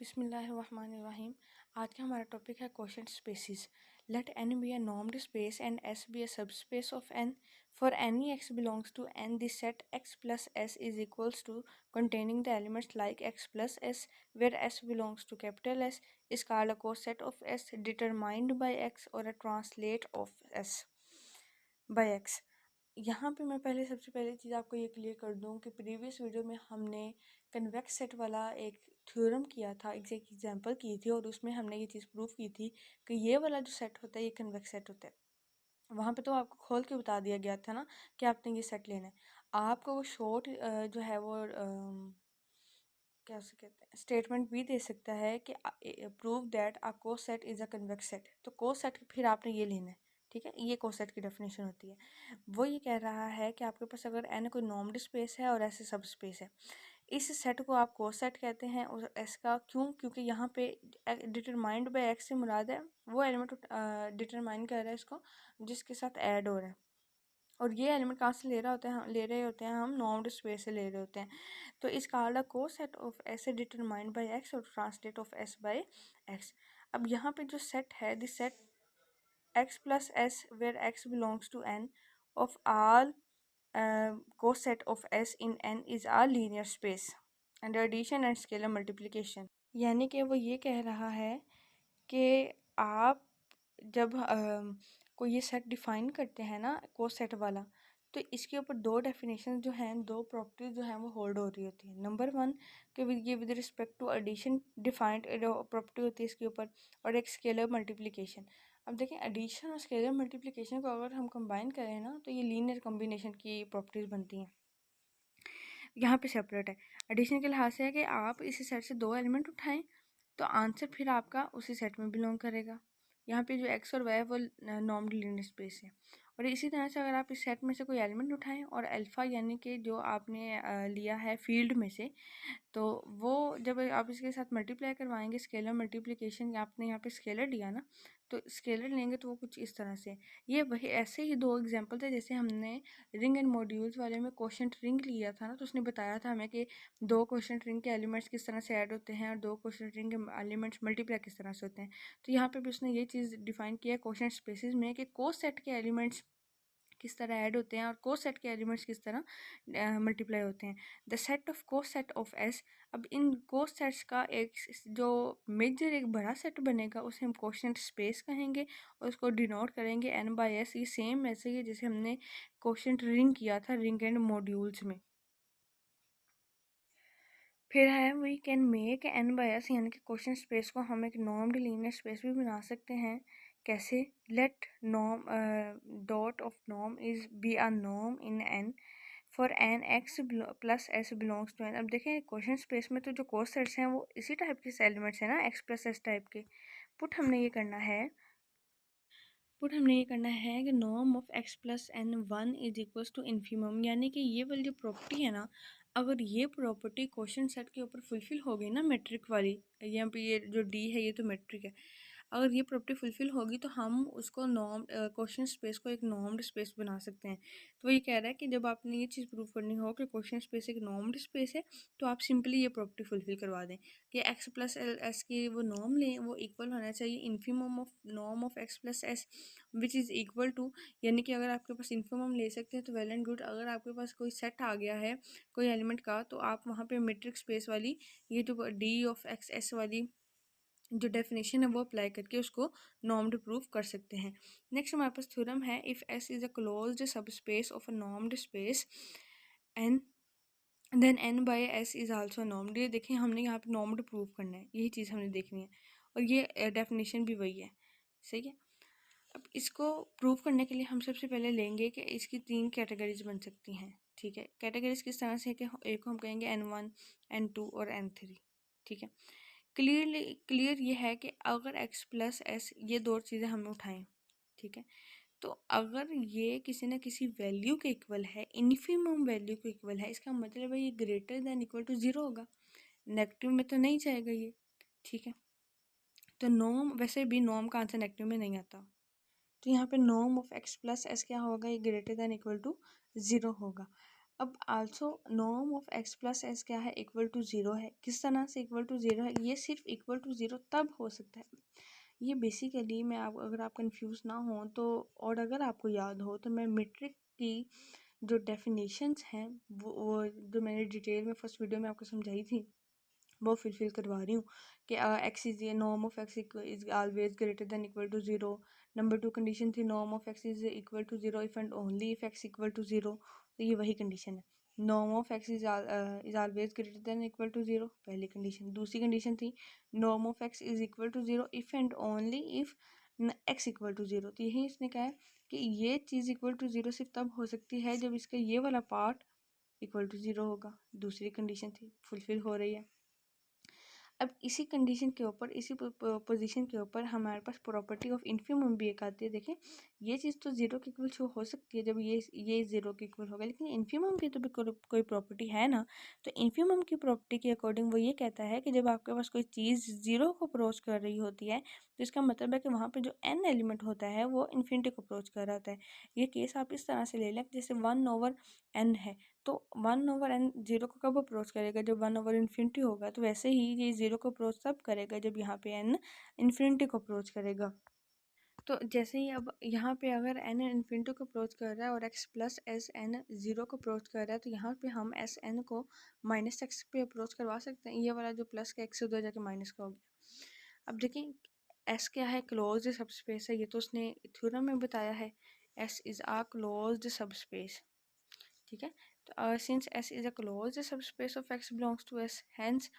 बिस्मिल्लाहिर्रहमानिर्रहीम। आज का हमारा टॉपिक है quotient spaces. Let n be a normed space and s be a subspace of n. For any x belongs to n, the set x plus s is equals to containing the elements like x plus s, where s belongs to capital S, is called a coset of s determined by x or a translate of s by x. यहाँ पे मैं सबसे पहले चीज़ आपको ये clear कर दूँ कि प्रीवियस वीडियो में हमने कन्वेक्स सेट वाला एक थ्योरम किया था, एक एग्जांपल की थी और उसमें हमने ये चीज़ प्रूव की थी कि ये वाला जो सेट होता है ये कन्वेक्स सेट होता है। वहाँ पे तो आपको खोल के बता दिया गया था ना कि आपने ये सेट लेना है। आपको वो शॉर्ट जो है वो कैसे कहते हैं स्टेटमेंट भी दे सकता है कि prove that a coset is a convex set. तो कोसेट फिर आपने ये लेना है, ठीक है। ये कोसेट की डेफिनेशन होती है। वो ये कह रहा है कि आपके पास अगर n कोई नॉर्म्ड स्पेस है और ऐसे सब स्पेस है, इस सेट को आप कोसेट कहते हैं। और एस का क्यों? क्योंकि यहाँ पे डिटरमाइंड बाय एक्स से मुराद है वो एलिमेंट डिटरमाइन कर रहा है इसको जिसके साथ ऐड हो रहा है। और ये एलिमेंट कहाँ से ले रहे होते हैं हम नॉर्म्ड स्पेस से ले रहे होते हैं। तो इस called a coset of S determined by X और translate of S by X. अब यहाँ पे जो सेट है the set x plus s where x belongs to n of all coset of s in n is a linear space under addition and scalar multiplication। यानी कि वो ये कह रहा है कि आप जब कोई ये सेट डिफाइन करते हैं ना कोसेट वाला, तो इसके ऊपर दो डेफिनेशन जो हैं, दो प्रॉपर्टीज जो हैं वो होल्ड हो रही होती है। नंबर वन कि ये with respect to addition defined property होती है इसके ऊपर, और एक स्केलर मल्टीप्लिकेशन। अब देखें एडिशन और स्केलर मल्टीप्लिकेशन को अगर हम कंबाइन करें ना तो ये लीनियर कॉम्बिनेशन की प्रॉपर्टीज बनती हैं। यहाँ पे सेपरेट है। एडिशन के लिहाज से है कि आप इसी सेट से दो एलिमेंट उठाएं तो आंसर फिर आपका उसी सेट में बिलोंग करेगा। यहाँ पे जो एक्स और वाई है वो नॉर्मल लीनियर स्पेस है। और इसी तरह से अगर आप इस सेट में से कोई एलिमेंट उठाएं और अल्फ़ा यानी कि जो आपने लिया है फील्ड में से, तो वो जब आप इसके साथ मल्टीप्लाई करवाएंगे स्केलर मल्टीप्लिकेशन, आपने यहाँ पे स्केलर लिया ना, तो स्केलर लेंगे तो वो कुछ इस तरह से। ये वही ऐसे ही दो एग्जांपल थे जैसे हमने रिंग एंड मॉड्यूल्स वाले में क्वोशंट रिंग लिया था ना, तो उसने बताया था हमें कि दो क्वोशंट रिंग के एलिमेंट्स किस तरह से ऐड होते हैं और दो क्वोशंट रिंग के एलिमेंट्स मल्टीप्लाई किस तरह से होते हैं। तो यहाँ पे भी उसने ये चीज़ डिफाइन किया है क्वोशंट स्पेसिस में कि कोसेट के एलिमेंट्स किस तरह ऐड होते हैं और कोसेट के एलिमेंट्स किस तरह मल्टीप्लाई होते हैं। The set of coset of S. अब इन कोसेट्स का एक जो मेजर एक बड़ा सेट बनेगा उसे हम कोशेंट स्पेस कहेंगे और उसको डिनोट करेंगे n बाई एस। ये सेम ऐसे ही जैसे हमने कोशेंट रिंग किया था रिंग एंड मॉड्यूल्स में। फिर है we can make n by S, यानी कि क्वेश्चन स्पेस को हम एक नॉर्म्ड लीनियर स्पेस भी बना सकते हैं। कैसे? Let norm dot of norm is be a norm in n for n x plus s belongs to n। अब देखें क्वेश्चन स्पेस में तो जो कोसेट्स हैं वो इसी टाइप के एलिमेंट्स हैं ना, x प्लस s टाइप के। पुट हमने ये करना है कि norm of x plus n 1 is equals to infimum, यानी कि ये वाली जो प्रॉपर्टी है ना, अगर ये प्रॉपर्टी क्वेश्चन सेट के ऊपर फुलफिल हो गई ना मेट्रिक वाली, यहाँ पे ये जो d है ये तो मेट्रिक है, अगर ये प्रॉपर्टी फुलफिल होगी तो हम उसको नॉर्म क्वेश्चन स्पेस को एक नॉर्म्ड स्पेस बना सकते हैं। तो वो ये कह रहा है कि जब आपने ये चीज़ प्रूव करनी हो कि क्वेश्चन स्पेस एक नॉर्म्ड स्पेस है तो आप सिंपली ये प्रॉपर्टी फुलफिल करवा दें कि x प्लस एस की वो नॉर्म लें, वो इक्वल होना चाहिए infimum of norm of x plus S which is equal to, यानी कि अगर आपके पास इन्फीमम ले सकते हैं तो वेल एंड गुड। अगर आपके पास कोई सेट आ गया है कोई एलिमेंट का तो आप वहाँ पे मेट्रिक स्पेस वाली ये जो d ऑफ x s वाली जो डेफिनेशन है वो अप्लाई करके उसको नॉर्म्ड प्रूफ कर सकते हैं। नेक्स्ट हमारे पास थ्योरम है if s is a closed subspace of a normed space n then n by s is also normed. ये देखें हमने यहाँ पे नॉर्म्ड प्रूव करना है, यही चीज़ हमने देखनी है और ये डेफिनेशन भी वही है, सही है। अब इसको प्रूव करने के लिए हम सबसे पहले लेंगे कि इसकी तीन कैटेगरीज बन सकती हैं, ठीक है। कैटेगरीज किस तरह से कि एक को हम कहेंगे n1 n2 और n3, ठीक है। क्लियर ये है कि अगर x प्लस एस ये दो चीज़ें हम उठाएं, ठीक है, तो अगर ये किसी न किसी वैल्यू के इक्वल है, इन्फीमम वैल्यू के इक्वल है, इसका मतलब है ये ग्रेटर देन इक्वल टू 0 होगा, नेगेटिव में तो नहीं जाएगा ये, ठीक है। तो नॉर्म वैसे भी नॉर्म का आंसर नेगेटिव में नहीं आता, तो यहाँ पे norm of x plus S क्या होगा, ये ग्रेटर देन इक्वल टू 0 होगा। अब also norm of X plus S क्या है, इक्वल टू ज़ीरो है। किस तरह से इक्वल टू ज़ीरो है, ये सिर्फ इक्वल टू ज़ीरो तब हो सकता है। ये बेसिकली मैं आप अगर आप कंफ्यूज ना हो तो, और अगर आपको याद हो तो मैं मीट्रिक की जो डेफिनेशंस हैं वो जो मैंने डिटेल में फर्स्ट वीडियो में आपको समझाई थी वो फिल करवा रही हूँ कि X is A norm of X is always greater than equal to zero. Number 2 condition थी norm of X is equal to zero if and only if X equal to zero. तो ये वही condition है, norm of X is always greater than equal to zero, पहली condition. दूसरी condition थी norm of X is equal to zero if and only if X equal to zero. तो यही इसने कहा है कि ये चीज़ इक्वल टू ज़ीरो सिर्फ तब हो सकती है जब इसका ये वाला पार्ट इक्वल टू ज़ीरो होगा। दूसरी कंडीशन थी, फुलफिल हो रही है। अब इसी कंडीशन के ऊपर, इसी पोजीशन के ऊपर हमारे पास प्रॉपर्टी ऑफ इन्फिमम भी एक आती है। देखें, ये चीज़ तो ज़ीरो के इक्वल शो हो सकती है जब ये ज़ीरो के इक्वल होगा, लेकिन इन्फिमम की तो भी कोई प्रॉपर्टी है ना। तो इन्फिमम की प्रॉपर्टी के अकॉर्डिंग वो ये कहता है कि जब आपके पास कोई चीज़ ज़ीरो को अप्रोच कर रही होती है तो इसका मतलब है कि वहाँ पर जो एन एलिमेंट होता है वो इन्फिनिटी को अप्रोच कर रहा होता है। ये केस आप इस तरह से ले लें जैसे 1/n है, तो 1/n ज़ीरो को कब अप्रोच करेगा, जब 1/infinity होगा। तो वैसे ही ये ज़ीरो को अप्रोच तब करेगा जब यहाँ पे n इन्फिनिटी को अप्रोच करेगा। तो जैसे ही अब यहाँ पे अगर n इन्फिनिटी को अप्रोच कर रहा है और x plus S N zero को अप्रोच कर रहा है, तो यहाँ पे हम एस एन को माइनस एक्स पे अप्रोच करवा सकते हैं। ये वाला जो प्लस का एक्स उधर जाके माइनस का हो गया। अब देखिए, एस क्या है, क्लोज्ड सबस्पेस है। ये तो उसने थ्योरम में बताया है, S is a closed subspace. ठीक है, तो since S is a close subspace of X belongs to S, hence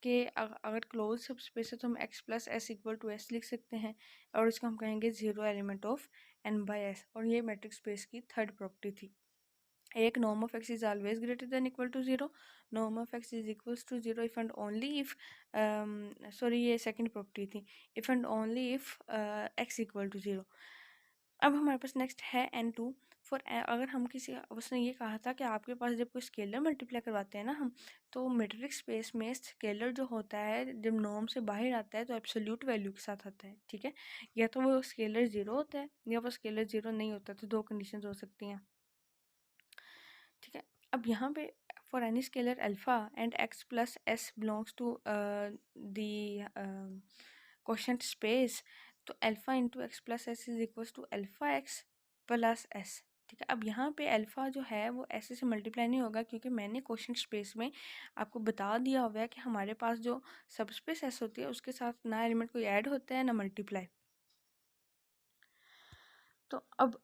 के अगर क्लोज सबस्पेस है तो हम X plus S equal to S लिख सकते हैं, और इसको हम कहेंगे zero element of N by S. और ये मैट्रिक्स स्पेस की थर्ड प्रॉपर्टी थी। एक norm of X is always greater than equal to zero, norm of X is equals to zero if and only if, sorry ये second property थी, if and only if X equal to zero. अब हमारे पास next है n2 for, अगर हम किसी, उसने ये कहा था कि आपके पास जब कोई स्केलर मल्टीप्लाई करवाते हैं ना हम, तो मेट्रिक स्पेस में स्केलर जो होता है जब नॉर्म से बाहर आता है तो एब्सोल्यूट वैल्यू के साथ आता है। ठीक है, या तो वो स्केलर ज़ीरो होता है या वो स्केलर ज़ीरो नहीं होता, तो दो कंडीशन हो सकती हैं। ठीक है, अब यहाँ पे for any scalar alpha and X plus S belongs to the quotient space, तो alpha into X plus S is equals to alpha X plus S. ठीक है, अब यहाँ पे अल्फ़ा जो है वो ऐसे से मल्टीप्लाई नहीं होगा, क्योंकि मैंने क्वेश्चन स्पेस में आपको बता दिया हुआ है कि हमारे पास जो सब स्पेस एस होती है उसके साथ ना एलिमेंट कोई ऐड होता है ना मल्टीप्लाई। तो अब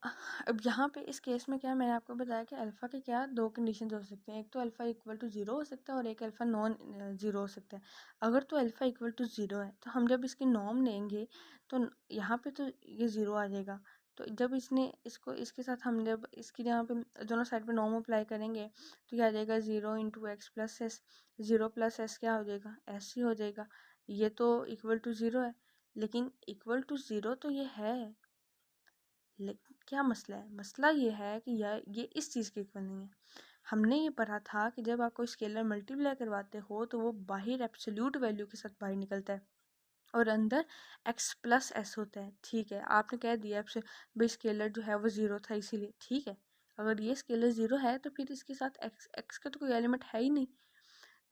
यहाँ पे इस केस में क्या, मैंने आपको बताया कि अल्फ़ा के क्या दो कंडीशन हो सकते हैं, एक तो अल्फ़ा इक्वल टू ज़ीरो हो सकता है और एक अल्फ़ा नॉन ज़ीरो हो सकता है। अगर तो अल्फ़ा इक्वल टू ज़ीरो है तो हम जब इसकी नॉर्म लेंगे तो यहाँ पे तो ये ज़ीरो आ जाएगा। तो जब इसने इसको इसके साथ हम जब इसकी यहाँ पे दोनों साइड पे नॉर्म अप्लाई करेंगे तो क्या आ जाएगा, zero into X plus S. Zero plus S क्या हो जाएगा, एस ही हो जाएगा। ये तो इक्वल टू ज़ीरो है, लेकिन इक्वल टू ज़ीरो तो ये है, लेकिन क्या मसला है, मसला ये है कि ये इस चीज़ के इक्वल नहीं है। हमने ये पढ़ा था कि जब आप कोई स्केलर मल्टीप्लाई करवाते हो तो वो बाहर एब्सोल्यूट वैल्यू के साथ बाहर निकलता है और अंदर एक्स प्लस एस होता है। ठीक है, आपने कह दिया आपसे भाई स्केलर जो है वो ज़ीरो था इसीलिए, ठीक है। अगर ये स्केलर ज़ीरो है तो फिर इसके साथ एक्स एक्स का तो कोई एलिमेंट है ही नहीं,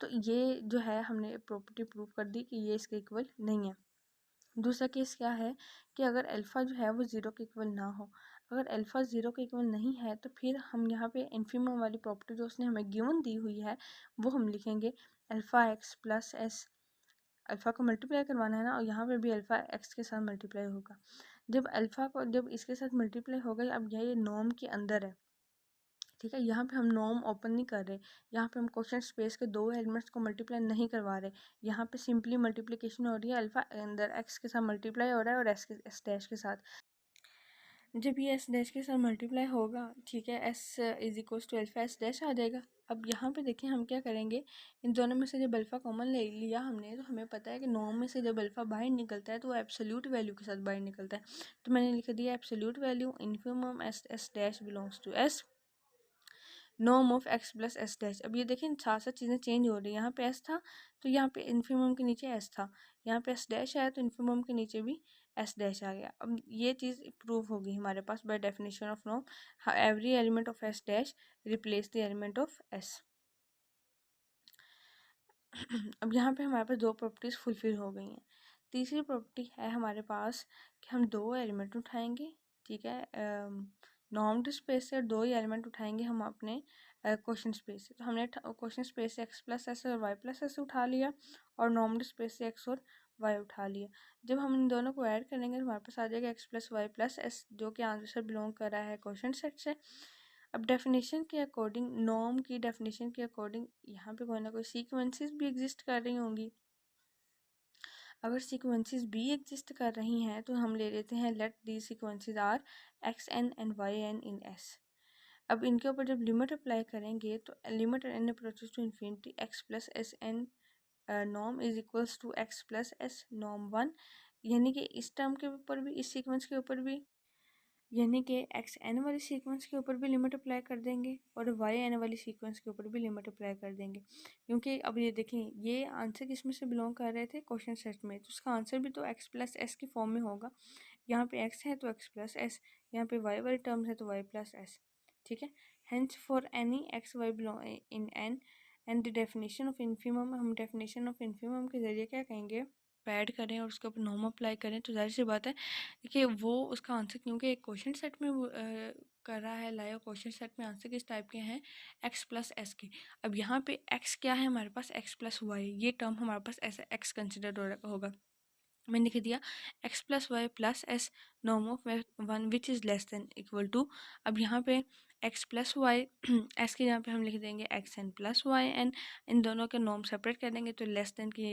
तो ये जो है हमने प्रॉपर्टी प्रूव कर दी कि ये इसके इक्वल नहीं है। दूसरा केस क्या है कि अगर अल्फ़ा जो है वो ज़ीरो के इक्वल ना हो, अगर अल्फ़ा ज़ीरो के इक्वल नहीं है तो फिर हम यहाँ पे इन्फिमम वाली प्रॉपर्टी जो उसने हमें गिवन दी हुई है वो हम लिखेंगे alpha X plus S. Alpha को मल्टीप्लाई करवाना है ना, और यहाँ पे भी अल्फ़ा एक्स के साथ मल्टीप्लाई होगा। जब अल्फ़ा को जब इसके साथ मल्टीप्लाई होगा, अब यह नॉर्म के अंदर है। ठीक है, यहाँ पे हम नॉर्म ओपन नहीं कर रहे, यहाँ पे हम क्वेश्चन स्पेस के दो एलिमेंट्स को मल्टीप्लाई नहीं करवा रहे, यहाँ पे सिंपली मल्टीप्लिकेशन हो रही है, अल्फ़ा अंदर एक्स के साथ मल्टीप्लाई हो रहा है और एस डैश के साथ। जब ये एस डैश के साथ मल्टीप्लाई होगा, ठीक है, S is equals to alpha S dash आ जाएगा। अब यहाँ पे देखिए हम क्या करेंगे, इन दोनों में से जब अल्फ़ा कॉमन ले लिया हमने तो हमें पता है कि नॉर्म में से जब अल्फ़ा बाहर निकलता है तो वो एब्सोल्यूट वैल्यू के साथ बाहर निकलता है। तो मैंने लिख दिया absolute value infimum S S dash belongs to S, norm of X plus S dash. अब ये देखिए साथ साथ चीज़ें चेंज हो रही हैं, यहाँ पे एस था तो यहाँ पे इन्फिमम के नीचे एस था, यहाँ पे एस डैश आया तो इन्फिमम के नीचे भी एस डैश आ गया। अब ये चीज़ प्रूव होगी हमारे पास by definition of norm, every element of S dash replace the element of S. अब यहाँ पे हमारे पास दो प्रॉपर्टीज़ फुलफिल हो गई हैं। तीसरी प्रॉपर्टी है हमारे पास कि हम दो एलिमेंट उठाएंगे, ठीक है, नॉर्म्ड स्पेस से, और दो ही एलिमेंट उठाएंगे हम अपने क्वेश्चन स्पेस से। तो हमने क्वेश्चन स्पेस से एक्स प्लस एस और वाई प्लस एस उठा लिया, और नॉर्म्ड स्पेस से एक्स और वाई उठा लिया। जब हम इन दोनों को ऐड करेंगे तो हमारे पास आ जाएगा X plus Y plus S, जो कि आंसर बिलोंग कर रहा है क्वेश्चन सेट से। अब डेफिनेशन के अकॉर्डिंग, नॉर्म की डेफिनेशन के अकॉर्डिंग, यहाँ पे कोई ना कोई सीक्वेंसेस भी एग्जिस्ट कर रही होंगी। अगर सीक्वेंसेस भी एग्जिस्ट कर रही हैं तो हम ले लेते हैं let the sequences are X N and Y N in S. अब इनके ऊपर जब लिमिट अप्लाई करेंगे तो limit N approaches to infinity X plus S N norm is equals to X plus S norm one, यानी कि इस term के ऊपर भी, इस सीक्वेंस के ऊपर भी, यानी कि एक्स एन वाली सीक्वेंस के ऊपर भी लिमिट अप्लाई कर देंगे और वाई एन वाली सीक्वेंस के ऊपर भी लिमिट अप्लाई कर देंगे। क्योंकि अब ये देखें, ये आंसर किस में से बिलोंग कर रहे थे, क्वेश्चन सेट में, तो उसका आंसर भी तो एक्स प्लस एस की फॉर्म में होगा। यहाँ पे एक्स है तो एक्स प्लस एस, यहाँ पे वाई वाली टर्म है तो वाई प्लस एस, ठीक है। Hence for any X Y belong in N and the definition of infimum, हम डेफिनेशन ऑफ इन्फिमम के जरिए क्या कहेंगे, ऐड करें और उसके ऊपर नॉर्म अप्लाई करें, तो जाहिर सी बात है कि वो उसका आंसर, क्योंकि एक क्वेश्चन सेट में कर रहा है लाया, क्वेश्चन सेट में आंसर किस टाइप के हैं, एक्स प्लस एस के। अब यहाँ पे एक्स क्या है हमारे पास, एक्स प्लस वाई, ये टर्म हमारे पास ऐसा एक्स कंसिडर होगा। मैंने लिख दिया X plus Y plus S norm of one which is less than equal to. अब यहाँ पे एक्स प्लस वाई एस के यहाँ पे हम लिख देंगे X N plus Y N, इन दोनों के नॉर्म सेपरेट कर देंगे तो लेस देन की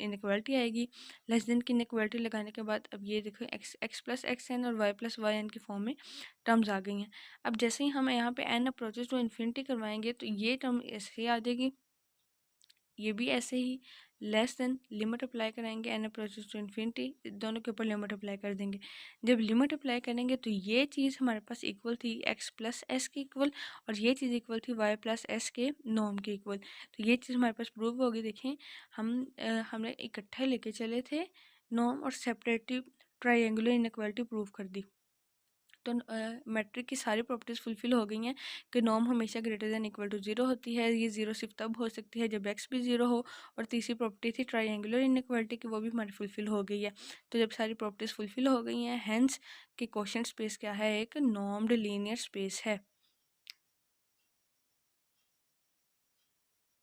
इनइक्वालिटी आएगी। लेस देन की इनइक्वालिटी लगाने के बाद अब ये देखो X X plus X N और वाई प्लस वाई एन की फॉर्म में टर्म्स आ गई हैं। अब जैसे ही हम यहाँ पे एन अप्रोचेस टू इन्फिनिटी करवाएंगे तो ये टर्म ऐसे ही आ जाएगी, ये भी ऐसे ही लेस देन, लिमिट अप्लाई कराएंगे एन अप्रोचेस टू इन्फिनिटी, दोनों के ऊपर लिमिट अप्लाई कर देंगे। जब लिमिट अप्लाई करेंगे तो ये चीज़ हमारे पास इक्वल थी एक्स प्लस एस के इक्वल, और ये चीज़ इक्वल थी वाई प्लस एस के नॉर्म के इक्वल। तो ये चीज़ हमारे पास प्रूव होगी। देखें हमने इकट्ठे लेके चले थे नॉर्म और सेपरेटिव ट्राइंगुलर इनइक्वालिटी प्रूव कर दी। तो मैट्रिक की सारी प्रॉपर्टीज़ फुलफिल हो गई हैं कि नॉर्म हमेशा greater than equal to zero होती है। ये ज़ीरो सिर्फ तब हो सकती है जब एक्स भी ज़ीरो हो। और तीसरी प्रॉपर्टी थी ट्राइंगुलर इनइक्वालिटी की, वो भी हमारी फुलफिल हो गई है। तो जब सारी प्रॉपर्टीज़ फुलफिल हो गई हैं, हैंस कि क्वेश्चन स्पेस क्या है, एक नॉर्म्ड लीनियर स्पेस है।